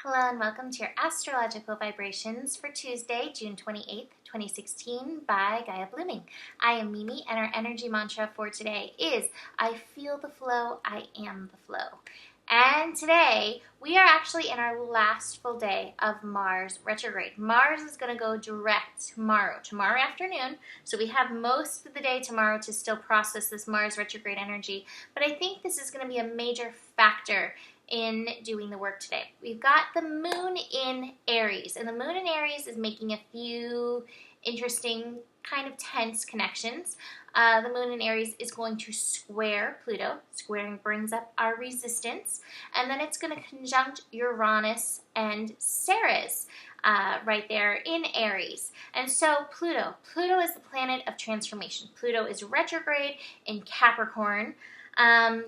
Hello and welcome to your astrological vibrations for Tuesday, June 28th, 2016 by Gaia Blooming. I am Mimi and our energy mantra for today is I feel the flow, I am the flow. And today we are actually in our last full day of Mars retrograde. Mars is going to go direct tomorrow afternoon. So we have most of the day tomorrow to still process this Mars retrograde energy. But I think this is going to be a major factor in doing the work today. We've got the moon in Aries, and the moon in Aries is making a few interesting kind of tense connections. The moon in Aries is going to square Pluto. Squaring brings up our resistance, and then it's going to conjunct Uranus and Ceres right there in Aries. And so Pluto is the planet of transformation. Pluto is retrograde in Capricorn.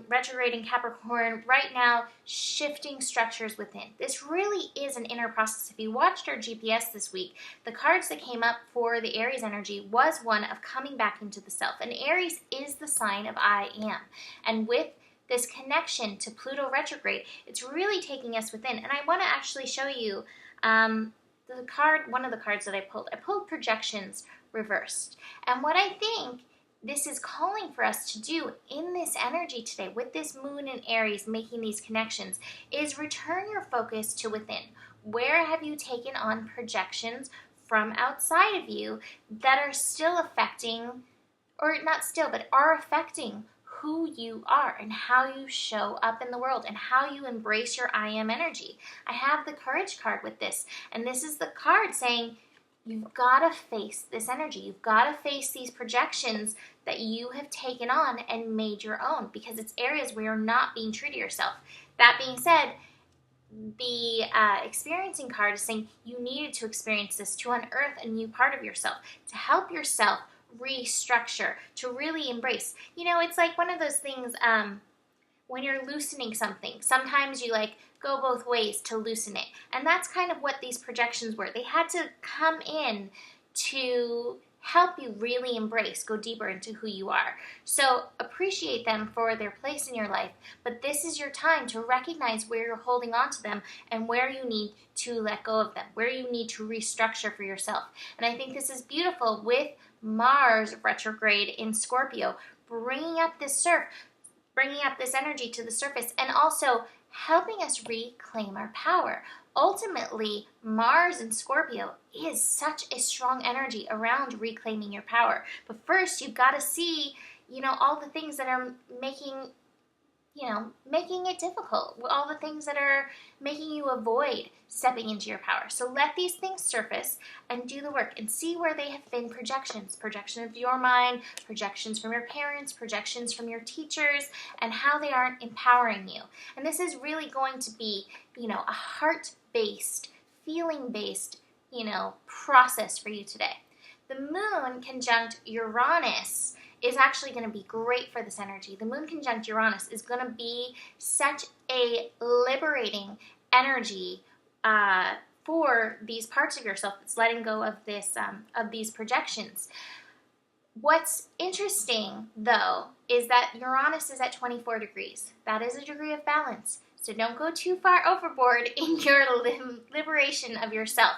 Retrograde in Capricorn right now, shifting structures within. This really is an inner process. If you watched our GPS this week, the cards that came up for the Aries energy was one of coming back into the self. And Aries is the sign of I am. And with this connection to Pluto retrograde, it's really taking us within. And I want to actually show you the card, one of the cards that I pulled. I pulled projections reversed. And what I think this is calling for us to do in this energy today, with this moon in Aries making these connections, is return your focus to within. Where have you taken on projections from outside of you that are still affecting, or not still, but are affecting who you are and how you show up in the world and how you embrace your I am energy? I have the courage card with this, and this is the card saying, you've got to face this energy. You've got to face these projections that you have taken on and made your own, because it's areas where you're not being true to yourself. That being said, the experiencing card is saying you needed to experience this to unearth a new part of yourself, to help yourself restructure, to really embrace. You know, it's like one of those things when you're loosening something. Sometimes you go both ways to loosen it. And that's kind of what these projections were. They had to come in to help you really embrace, go deeper into who you are. So appreciate them for their place in your life, but this is your time to recognize where you're holding on to them and where you need to let go of them, where you need to restructure for yourself. And I think this is beautiful with Mars retrograde in Scorpio, bringing up this energy to the surface, and also helping us reclaim our power. Ultimately, Mars in Scorpio is such a strong energy around reclaiming your power. But first, you've got to see, all the things that are making it difficult, all the things that are making you avoid stepping into your power. So let these things surface and do the work and see where they have been projections of your mind, projections from your parents, projections from your teachers, and how they aren't empowering you. And this is really going to be, a heart-based, feeling-based, process for you today. The moon conjunct Uranus is actually going to be great for this energy. The moon conjunct Uranus is going to be such a liberating energy for these parts of yourself that's letting go of these projections. What's interesting, though, is that Uranus is at 24 degrees. That is a degree of balance. So don't go too far overboard in your liberation of yourself.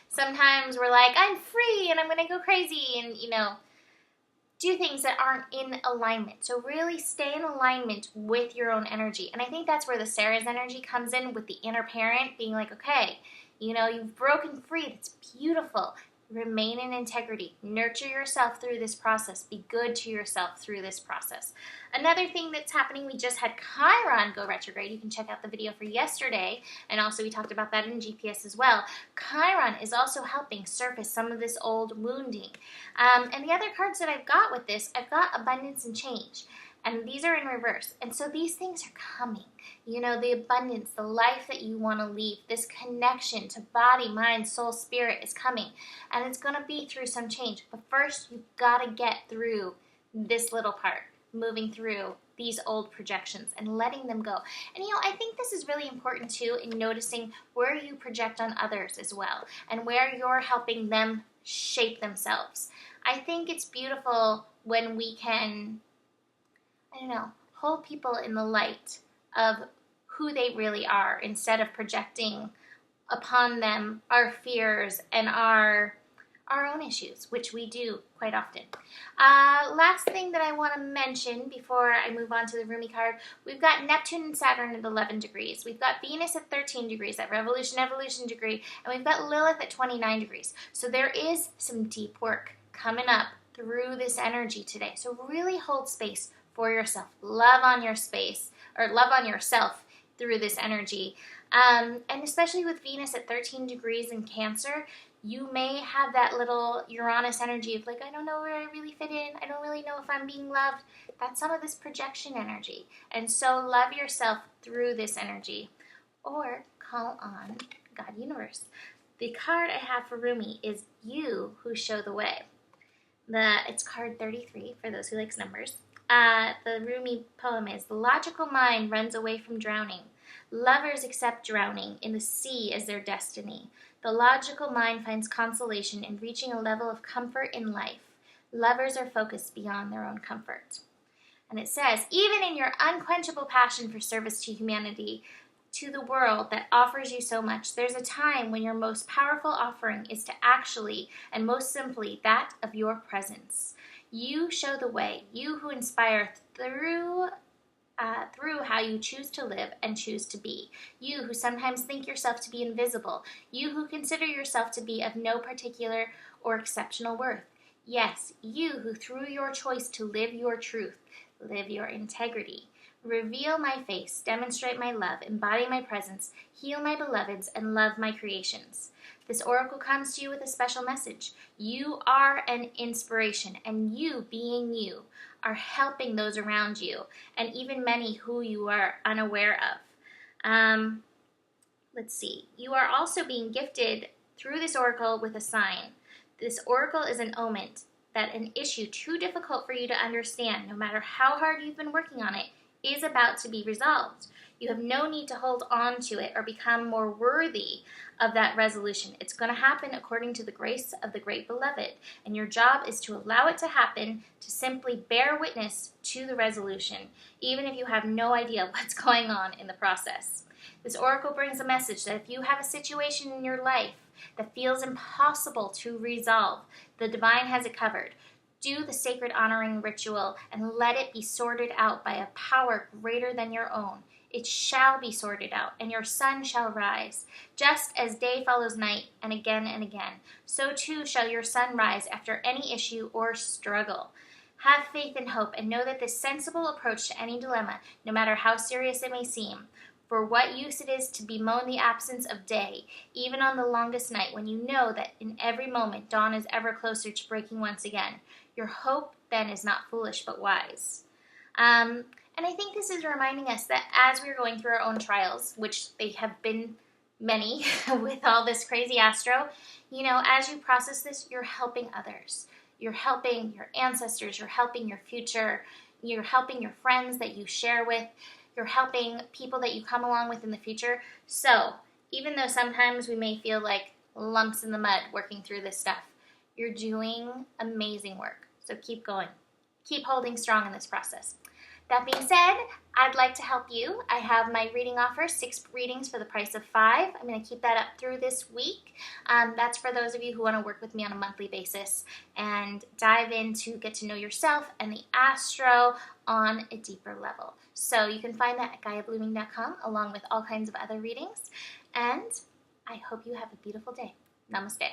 Sometimes we're like, I'm free and I'm going to go crazy and, do things that aren't in alignment. So really stay in alignment with your own energy. And I think that's where the Ceres energy comes in, with the inner parent being like, okay, you've broken free. That's beautiful. Remain in integrity. Nurture yourself through this process. Be good to yourself through this process. Another thing that's happening, we just had Chiron go retrograde. You can check out the video for yesterday, and also we talked about that in GPS as well. Chiron is also helping surface some of this old wounding. And the other cards that I've got with this, I've got abundance and change. And these are in reverse. And so these things are coming. The abundance, the life that you want to lead, this connection to body, mind, soul, spirit is coming. And it's going to be through some change. But first, you've got to get through this little part, moving through these old projections and letting them go. And I think this is really important too, in noticing where you project on others as well, and where you're helping them shape themselves. I think it's beautiful when we can, hold people in the light of who they really are instead of projecting upon them our fears and our own issues, which we do quite often. Last thing that I want to mention before I move on to the Rumi card, we've got Neptune and Saturn at 11 degrees. We've got Venus at 13 degrees, that revolution degree, and we've got Lilith at 29 degrees. So there is some deep work coming up through this energy today. So really hold space for yourself. Love on your space, or love on yourself through this energy. And especially with Venus at 13 degrees in Cancer, you may have that little Uranus energy of like, I don't know where I really fit in. I don't really know if I'm being loved. That's some of this projection energy. And so love yourself through this energy. Or call on God Universe. The card I have for Rumi is You Who Show the Way. It's card 33 for those who likes numbers. The Rumi poem is, the logical mind runs away from drowning. Lovers accept drowning in the sea as their destiny. The logical mind finds consolation in reaching a level of comfort in life. Lovers are focused beyond their own comfort. And it says, even in your unquenchable passion for service to humanity, to the world that offers you so much, there's a time when your most powerful offering is to actually, and most simply, that of your presence. You show the way, you who inspire through how you choose to live and choose to be. You who sometimes think yourself to be invisible. You who consider yourself to be of no particular or exceptional worth. Yes, you who through your choice to live your truth, live your integrity. Reveal my face, demonstrate my love, embody my presence, heal my beloveds, and love my creations. This oracle comes to you with a special message. You are an inspiration, and you, being you, are helping those around you, and even many who you are unaware of. Let's see. You are also being gifted through this oracle with a sign. This oracle is an omen that an issue too difficult for you to understand, no matter how hard you've been working on it, is about to be resolved. You have no need to hold on to it or become more worthy of that resolution. It's going to happen according to the grace of the great beloved, and your job is to allow it to happen, to simply bear witness to the resolution, even if you have no idea what's going on in the process. This oracle brings a message that if you have a situation in your life that feels impossible to resolve, the divine has it covered. Do the sacred honoring ritual and let it be sorted out by a power greater than your own. It shall be sorted out, and your sun shall rise. Just as day follows night, and again, so too shall your sun rise after any issue or struggle. Have faith and hope, and know that this sensible approach to any dilemma, no matter how serious it may seem, for what use it is to bemoan the absence of day, even on the longest night, when you know that in every moment dawn is ever closer to breaking once again. Your hope then is not foolish but wise. And I think this is reminding us that as we're going through our own trials, which they have been many with all this crazy astro, as you process this, you're helping others. You're helping your ancestors, you're helping your future, you're helping your friends that you share with, you're helping people that you come along with in the future. So even though sometimes we may feel like lumps in the mud working through this stuff, you're doing amazing work. So keep going. Keep holding strong in this process. That being said, I'd like to help you. I have my reading offer, 6 readings for the price of 5. I'm going to keep that up through this week. That's for those of you who want to work with me on a monthly basis and dive in to get to know yourself and the astro on a deeper level. So you can find that at GaiaBlooming.com along with all kinds of other readings. And I hope you have a beautiful day. Namaste.